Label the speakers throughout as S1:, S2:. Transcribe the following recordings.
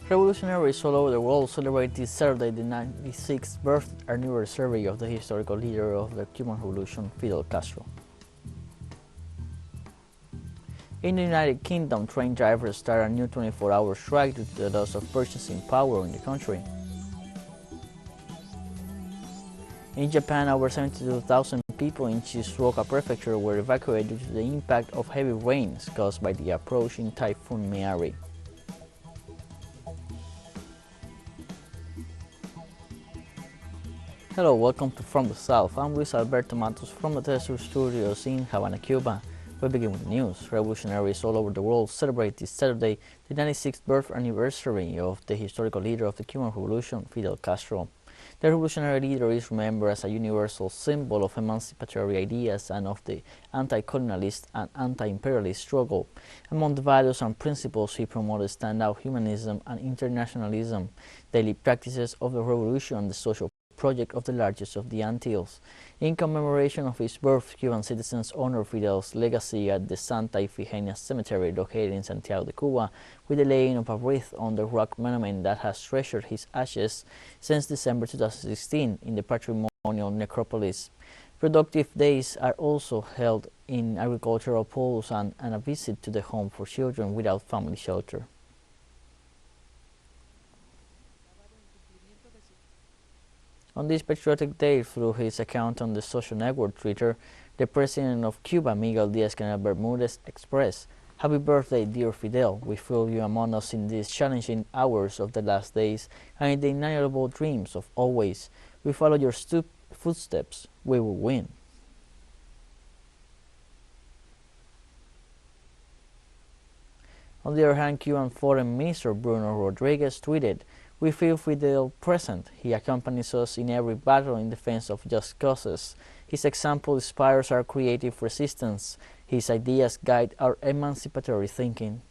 S1: Revolutionaries all over the world celebrate this Saturday the 96th birth anniversary of the historical leader of the Cuban Revolution, Fidel Castro. In the United Kingdom, train drivers start a new 24-hour strike due to the loss of purchasing power in the country. In Japan, over 72,000 people in Shizuoka Prefecture were evacuated due to the impact of heavy rains caused by the approaching typhoon Meari. Hello, welcome to From the South. I'm Luis Alberto Matos from the teleSUR studios in Havana, Cuba. We begin with the news. Revolutionaries all over the world celebrate this Saturday the 96th birth anniversary of the historical leader of the Cuban Revolution, Fidel Castro. The revolutionary leader is remembered as a universal symbol of emancipatory ideas and of the anti-colonialist and anti-imperialist struggle. Among the values and principles he promoted stand out humanism and internationalism, daily practices of the revolution, and the social project of the largest of the Antilles. In commemoration of his birth, Cuban citizens honor Fidel's legacy at the Santa Ifigenia Cemetery located in Santiago de Cuba with the laying of a wreath on the rock monument that has treasured his ashes since December 2016 in the patrimonial necropolis. Productive days are also held in agricultural poles and a visit to the home for children without family shelter. On this patriotic day, through his account on the social network Twitter, the president of Cuba, Miguel Díaz-Canel Bermúdez, expressed, "Happy birthday, dear Fidel. We feel you among us in these challenging hours of the last days and in the inalienable dreams of always. We follow your footsteps. We will win." On the other hand, Cuban Foreign Minister Bruno Rodriguez tweeted, "We feel Fidel present. He accompanies us in every battle in defense of just causes. His example inspires our creative resistance. His ideas guide our emancipatory thinking."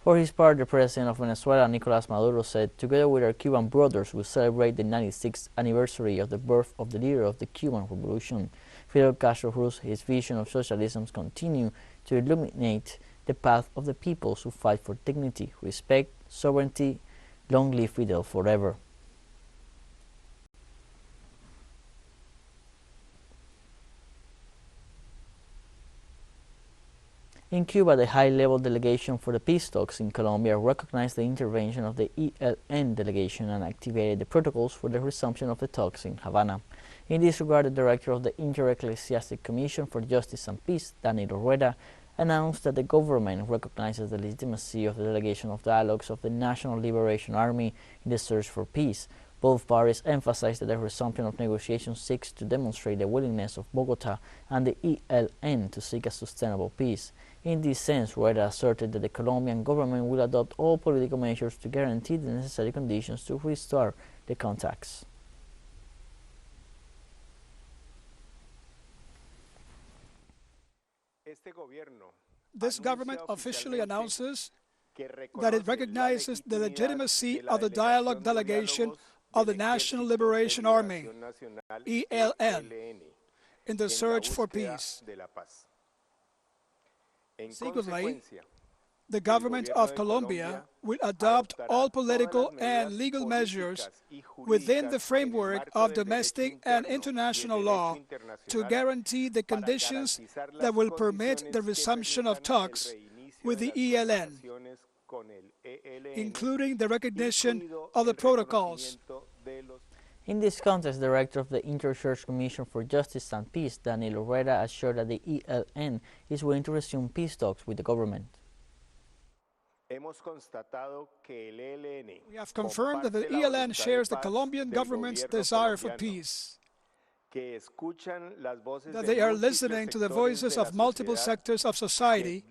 S1: For his part, the president of Venezuela, Nicolás Maduro, said, "Together with our Cuban brothers, we celebrate the 96th anniversary of the birth of the leader of the Cuban Revolution. Fidel Castro, whose his vision of socialism continue to illuminate the path of the peoples who fight for dignity, respect, sovereignty. Long live Fidel forever." In Cuba, the high-level delegation for the peace talks in Colombia recognized the intervention of the ELN delegation and activated the protocols for the resumption of the talks in Havana. In this regard, the director of the Inter-Ecclesiastic Commission for Justice and Peace, Daniel Rueda, announced that the government recognizes the legitimacy of the delegation of dialogues of the National Liberation Army in the search for peace. Both parties emphasized that the resumption of negotiations seeks to demonstrate the willingness of Bogota and the ELN to seek a sustainable peace. In this sense, Rueda asserted that the Colombian government will adopt all political measures to guarantee the necessary conditions to restore the contacts.
S2: This government officially announces that it recognizes the legitimacy of the dialogue delegation of the National Liberation Army, ELN, in the search for peace. Secondly, the government of Colombia will adopt all political and legal measures within the framework of domestic and international law to guarantee the conditions that will permit the resumption of talks with the ELN, including the recognition of the protocols.
S1: In this context, the director of the Inter-Church Commission for Justice and Peace, Daniel Rueda, assured that the ELN is willing to resume peace talks with the government.
S2: We have confirmed that the ELN shares the Colombian government's desire for peace, that they are listening to the voices of multiple sectors of society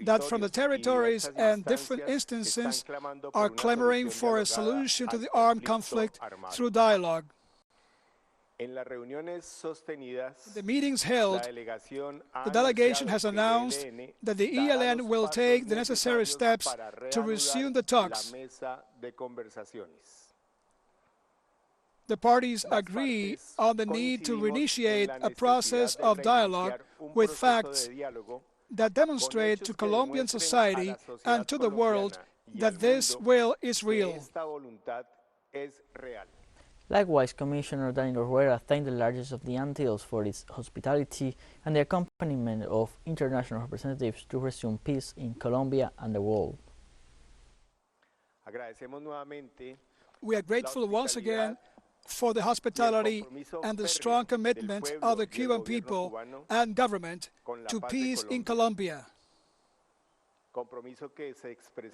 S2: that from the territories and different instances are clamoring for a solution to the armed conflict through dialogue. In the meetings held, the delegation has announced that the ELN will take the necessary steps to resume the talks. The parties agree on the need to reinitiate a process of dialogue with facts that demonstrate to Colombian society and to the world that this will is real.
S1: Likewise, Commissioner Daniel Herrera thanked the largest of the Antilles for its hospitality and the accompaniment of international representatives to resume peace in Colombia and the world.
S2: We are grateful once again for the hospitality and the strong commitment of the Cuban people and government to peace in Colombia.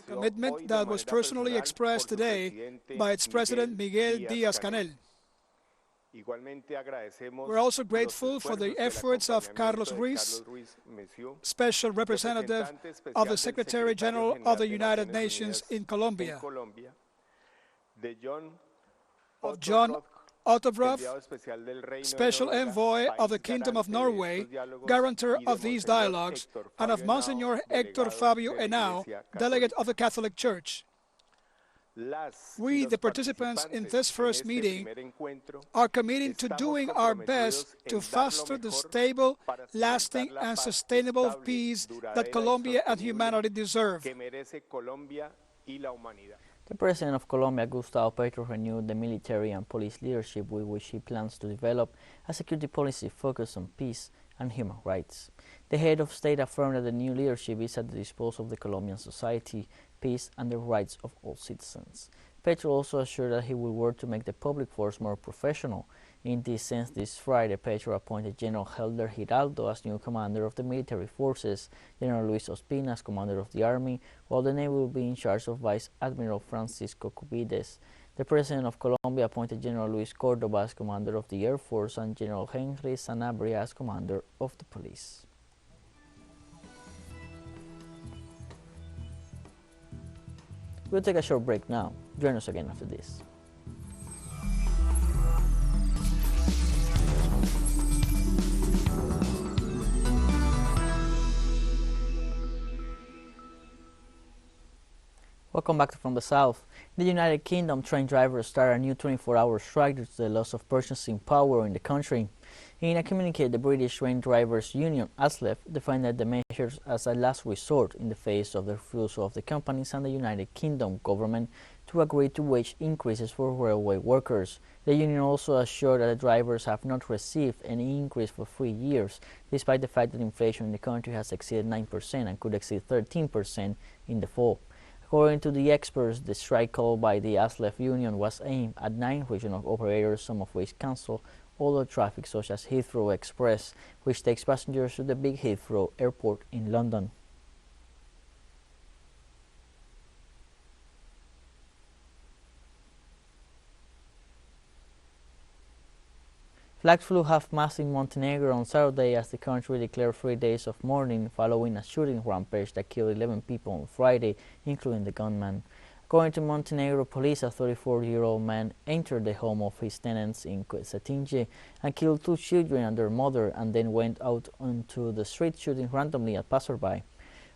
S2: Commitment that was personally expressed today by its President Miguel Díaz-Canel. We're also grateful for the efforts of Carlos Ruiz, Special Representative of the Secretary General of the United Nations in Colombia, of John Ottobrov, Special Envoy of the Kingdom of Norway, guarantor of these dialogues, and of Monsignor Héctor Fabio Henao, Delegate of the Catholic Church. We, the participants in this first meeting, are committed to doing our best to foster the stable, lasting, and sustainable peace that Colombia and humanity deserve.
S1: The President of Colombia, Gustavo Petro, renewed the military and police leadership with which he plans to develop a security policy focused on peace and human rights. The head of state affirmed that the new leadership is at the disposal of the Colombian society, peace, and the rights of all citizens. Petro also assured that he will work to make the public force more professional. In this sense, this Friday, Petro appointed General Helder Giraldo as new commander of the military forces, General Luis Ospina as commander of the army, while the Navy will be in charge of Vice Admiral Francisco Cubides. The President of Colombia appointed General Luis Córdoba as commander of the Air Force and General Henry Sanabria as commander of the police. We'll take a short break now. Join us again after this. Welcome back to From the South. In the United Kingdom, train drivers started a new 24-hour strike due to the loss of purchasing power in the country. In a communique, the British Train Drivers Union, ASLEF, defined the measures as a last resort in the face of the refusal of the companies and the United Kingdom government to agree to wage increases for railway workers. The union also assured that the drivers have not received any increase for 3 years, despite the fact that inflation in the country has exceeded 9% and could exceed 13% in the fall. According to the experts, the strike called by the ASLEF union was aimed at 9 regional operators, some of which cancelled other traffic such as Heathrow Express, which takes passengers to the big Heathrow Airport in London. Flags flew half-mast in Montenegro on Saturday as the country declared 3 days of mourning following a shooting rampage that killed 11 people on Friday, including the gunman. According to Montenegro police, a 34-year-old man entered the home of his tenants in Cetinje and killed 2 children and their mother, and then went out onto the street shooting randomly at passersby.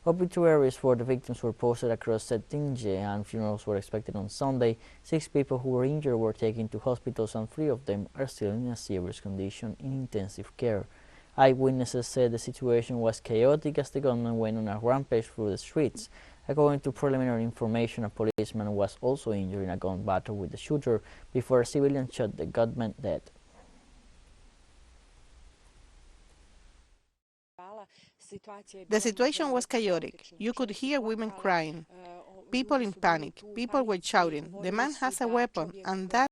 S1: Obituaries for the victims were posted across Cetinje and funerals were expected on Sunday. 6 people who were injured were taken to hospitals and 3 of them are still in a serious condition in intensive care. Eyewitnesses said the situation was chaotic as the gunman went on a rampage through the streets. According to preliminary information, a policeman was also injured in a gun battle with the shooter before a civilian shot the gunman dead.
S3: The situation was chaotic. You could hear women crying, people in panic, people were shouting, "The man has a weapon," and that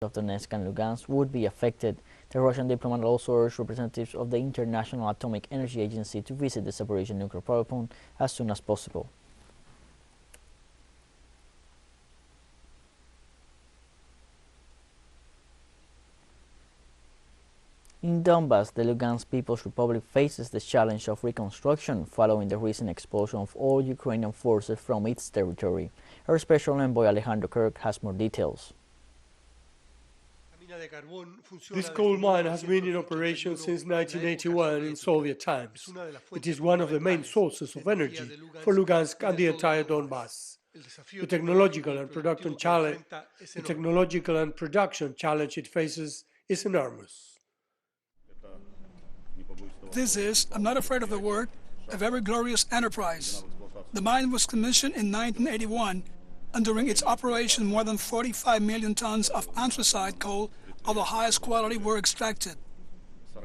S1: of Donetsk and Lugansk would be affected. The Russian diplomat also urged representatives of the International Atomic Energy Agency to visit the Zaporizhzhia nuclear power plant as soon as possible. In Donbass, the Lugansk People's Republic faces the challenge of reconstruction following the recent expulsion of all Ukrainian forces from its territory. Our special envoy Alejandro Kirk has more details.
S4: This coal mine has been in operation since 1981 in Soviet times. It is one of the main sources of energy for Lugansk and the entire Donbass. The technological and production challenge it faces is enormous.
S2: This is, I'm not afraid of the word, a very glorious enterprise. The mine was commissioned in 1981, and during its operation more than 45 million tons of anthracite coal of the highest quality were extracted.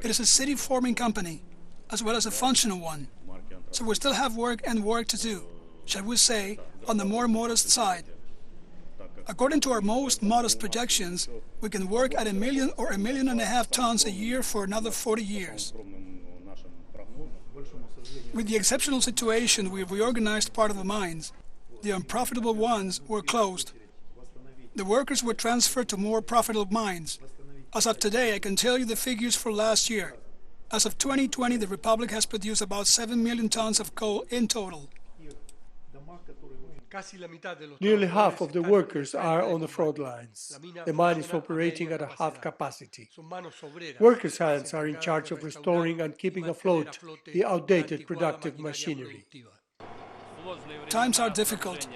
S2: It is a city-forming company, as well as a functional one. So we still have work to do, shall we say, on the more modest side. According to our most modest projections, we can work at 1 million or 1.5 million tons a year for another 40 years. With the exceptional situation, we reorganized part of the mines. The unprofitable ones were closed. The workers were transferred to more profitable mines. As of today, I can tell you the figures for last year. As of 2020, the Republic has produced about 7 million tons of coal in total.
S4: Nearly half of the workers are on the front lines. The mine is operating at a half capacity. Workers' hands are in charge of restoring and keeping afloat the outdated productive machinery.
S2: Times are difficult.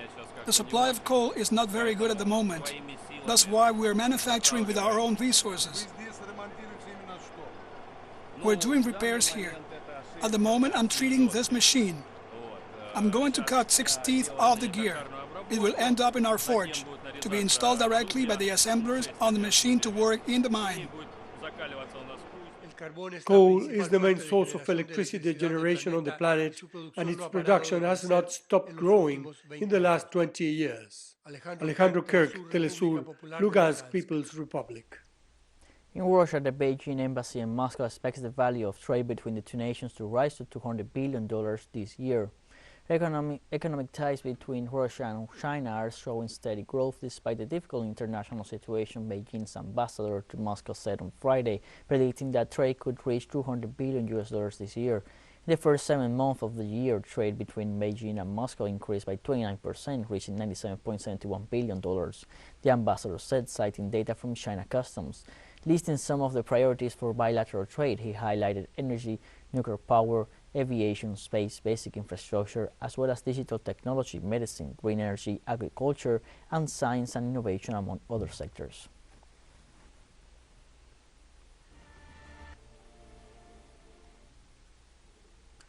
S2: The supply of coal is not very good at the moment. That's why we are manufacturing with our own resources. We're doing repairs here. At the moment, I'm treating this machine. I'm going to cut 6 teeth off the gear. It will end up in our forge, to be installed directly by the assemblers on the machine to work in the mine.
S4: Coal is the main source of electricity generation on the planet, and its production has not stopped growing in the last 20 years. Alejandro Kirk, teleSUR, Lugansk People's Republic.
S1: In Russia, the Beijing embassy in Moscow expects the value of trade between the two nations to rise to $200 billion this year. Economic ties between Russia and China are showing steady growth despite the difficult international situation, Beijing's ambassador to Moscow said on Friday, predicting that trade could reach $200 billion this year. In the first 7 months of the year, trade between Beijing and Moscow increased by 29%, reaching $97.71 billion, the ambassador said, citing data from China Customs. Listing some of the priorities for bilateral trade, he highlighted energy, nuclear power, aviation, space, basic infrastructure, as well as digital technology, medicine, green energy, agriculture, and science and innovation, among other sectors.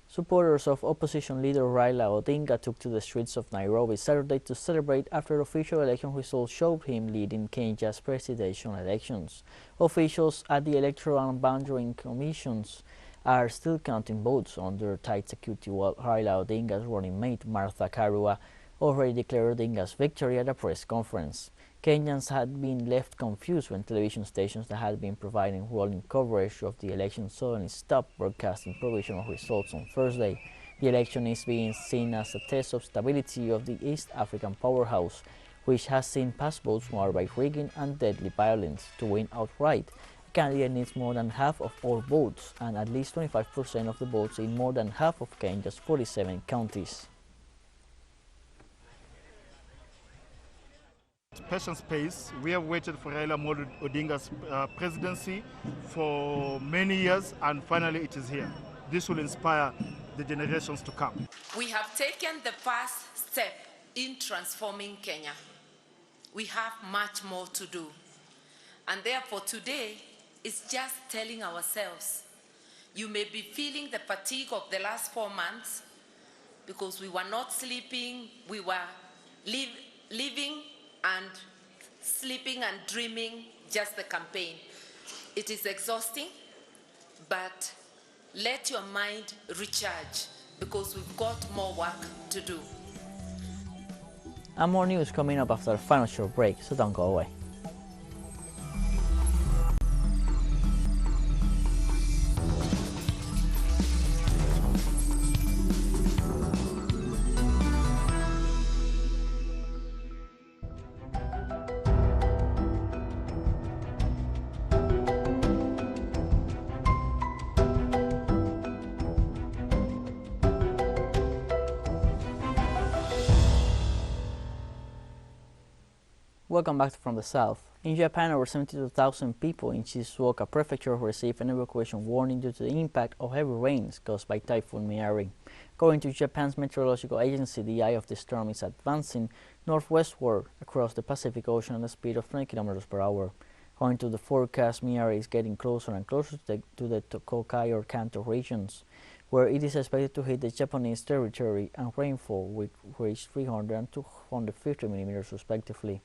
S1: Supporters of opposition leader Raila Odinga took to the streets of Nairobi Saturday to celebrate after official election results showed him leading Kenya's presidential elections. Officials at the Electoral and Boundary Commissions are still counting votes under tight security, while Raila Odinga's running mate Martha Karua already declared Odinga's victory at a press conference. Kenyans had been left confused when television stations that had been providing rolling coverage of the election suddenly stopped broadcasting provisional results on Thursday. The election is being seen as a test of stability of the East African powerhouse, which has seen past votes marred by rigging and deadly violence. To win outright, a candidate needs more than half of all votes and at least 25% of the votes in more than half of Kenya's 47 counties.
S5: Patience pace. We have waited for Raila Odinga's presidency for many years, and finally it is here. This will inspire the generations to come.
S6: We have taken the first step in transforming Kenya. We have much more to do. And therefore today is just telling ourselves, you may be feeling the fatigue of the last 4 months because we were not sleeping, we were living and sleeping and dreaming just the campaign. It is exhausting, but let your mind recharge because we've got more work to do.
S1: And more news coming up after a final short break, so don't go away. Welcome back from the south. In Japan, over 72,000 people in Shizuoka Prefecture received an evacuation warning due to the impact of heavy rains caused by Typhoon Miyari. According to Japan's meteorological agency, the eye of the storm is advancing northwestward across the Pacific Ocean at a speed of 20 km per hour. According to the forecast, Miyari is getting closer and closer to the Tokai or Kanto regions, where it is expected to hit the Japanese territory, and rainfall will reach 300 and 250 millimeters respectively.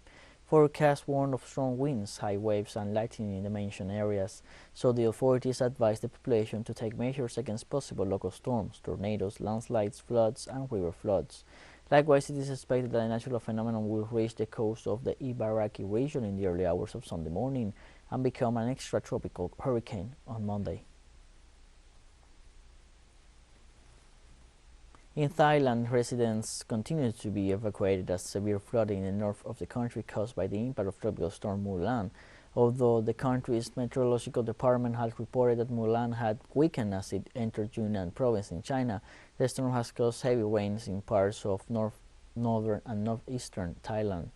S1: Forecasts warn of strong winds, high waves, and lightning in the mentioned areas, so the authorities advise the population to take measures against possible local storms, tornadoes, landslides, floods, and river floods. Likewise, it is expected that a natural phenomenon will reach the coast of the Ibaraki region in the early hours of Sunday morning and become an extratropical hurricane on Monday. In Thailand, residents continue to be evacuated as severe flooding in the north of the country caused by the impact of tropical storm Mulan. Although the country's meteorological department has reported that Mulan had weakened as it entered Yunnan province in China, the storm has caused heavy rains in parts of northern and northeastern Thailand.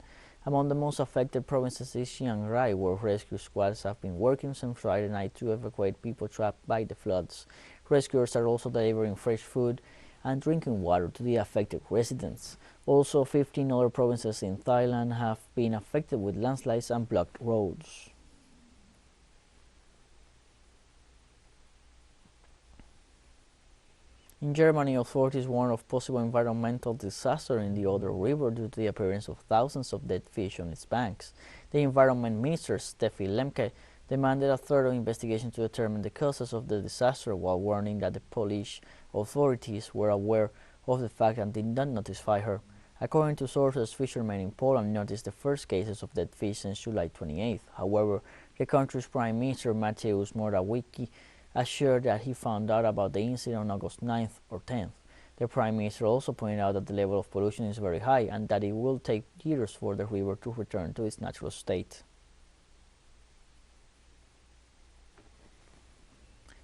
S1: Among the most affected provinces is Chiang Rai, where rescue squads have been working since Friday night to evacuate people trapped by the floods. Rescuers are also delivering fresh food and drinking water to the affected residents. Also, 15 other provinces in Thailand have been affected with landslides and blocked roads. In Germany, authorities warn of possible environmental disaster in the Oder River due to the appearance of thousands of dead fish on its banks. The Environment Minister, Steffi Lemke, demanded a thorough investigation to determine the causes of the disaster, while warning that the Polish authorities were aware of the fact and did not notify her. According to sources, fishermen in Poland noticed the first cases of dead fish since July 28th. However, the country's Prime Minister Mateusz Morawiecki assured that he found out about the incident on August 9th or 10th. The Prime Minister also pointed out that the level of pollution is very high and that it will take years for the river to return to its natural state.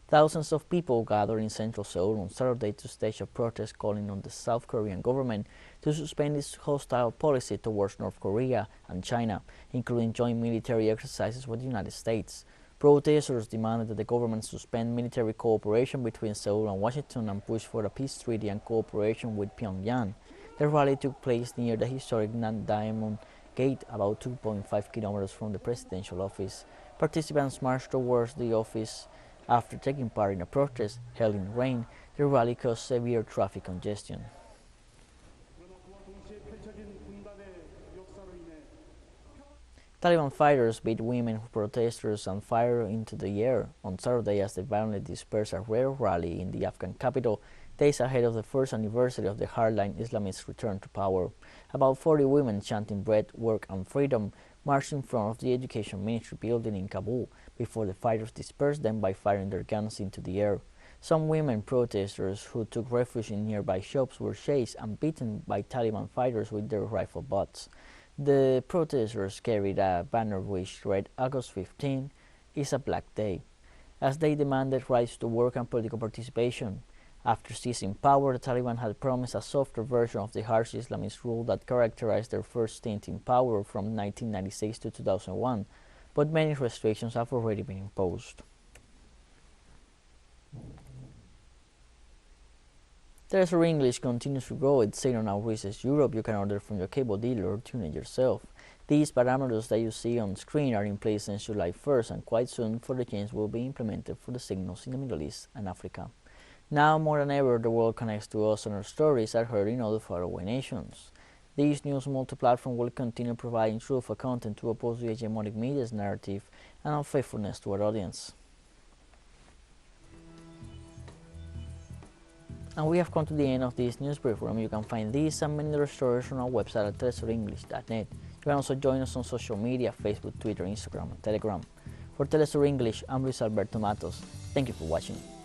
S1: Thousands of people gathered in central Seoul on Saturday to stage a protest calling on the South Korean government to suspend its hostile policy towards North Korea and China, including joint military exercises with the United States. Protesters demanded that the government suspend military cooperation between Seoul and Washington and push for a peace treaty and cooperation with Pyongyang. The rally took place near the historic Diamond Gate, about 2.5 kilometers from the presidential office. Participants marched towards the office after taking part in a protest held in rain. The rally caused severe traffic congestion. Taliban fighters beat women protesters and fired into the air on Saturday as they violently dispersed a rare rally in the Afghan capital, days ahead of the first anniversary of the hardline Islamists' return to power. About 40 women chanting bread, work and freedom marched in front of the Education Ministry building in Kabul before the fighters dispersed them by firing their guns into the air. Some women protesters who took refuge in nearby shops were chased and beaten by Taliban fighters with their rifle butts. The protesters carried a banner which read August 15 is a black day, as they demanded rights to work and political participation. After seizing power, the Taliban had promised a softer version of the harsh Islamist rule that characterized their first stint in power from 1996 to 2001, but many restrictions have already been imposed. teleSUR English continues to grow. Its sale now reaches Europe. You can order from your cable dealer or tune it yourself. These parameters that you see on screen are in place since July 1st, and quite soon further changes will be implemented for the signals in the Middle East and Africa. Now more than ever, the world connects to us and our stories are heard in other faraway nations. This news multi-platform will continue providing truthful content to oppose the hegemonic media's narrative and unfaithfulness to our audience. And we have come to the end of this news brief. You can find these and many other stories on our website at telesurenglish.net. You can also join us on social media, Facebook, Twitter, Instagram, and Telegram. For teleSUR English, I'm Luis Alberto Matos. Thank you for watching.